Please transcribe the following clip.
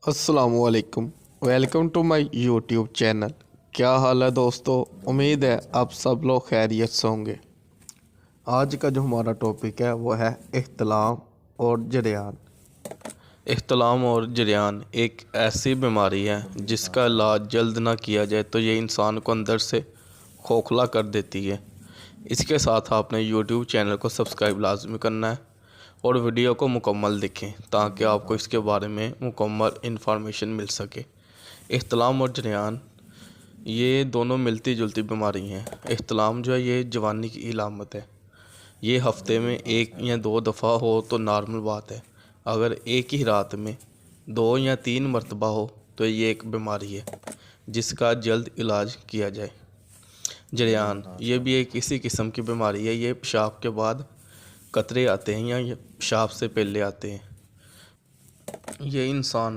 अस्सलामुअलैकुम। Welcome to my YouTube channel. क्या हाल है दोस्तों? उम्मीद है आप सब लोग खैरियत से होंगे। आज का जो हमारा टॉपिक है वो है इख्तिलाम और जरियान। इख्तिलाम और जरियान एक ऐसी बीमारी है जिसका इलाज जल्द ना किया जाए तो ये इंसान को अंदर से खोखला कर देती है। इसके साथ आपने यूट्यूब चैनल को सब्सक्राइब लाजमी करना है और वीडियो को मुकम्मल देखें ताकि आपको इसके बारे में मुकम्मल इन्फॉर्मेशन मिल सके। इख्तिलाम और जरियान ये दोनों मिलती जुलती बीमारी हैं। इख्तिलाम जो है ये जवानी की इलामत है। ये हफ्ते में एक या दो दफ़ा हो तो नॉर्मल बात है। अगर एक ही रात में 2 या 3 मरतबा हो तो ये एक बीमारी है जिसका जल्द इलाज किया जाए। जरियान ये भी एक इसी किस्म की बीमारी है। ये पेशाब के बाद कतरे आते हैं या ये पेशाब से पहले आते हैं। ये इंसान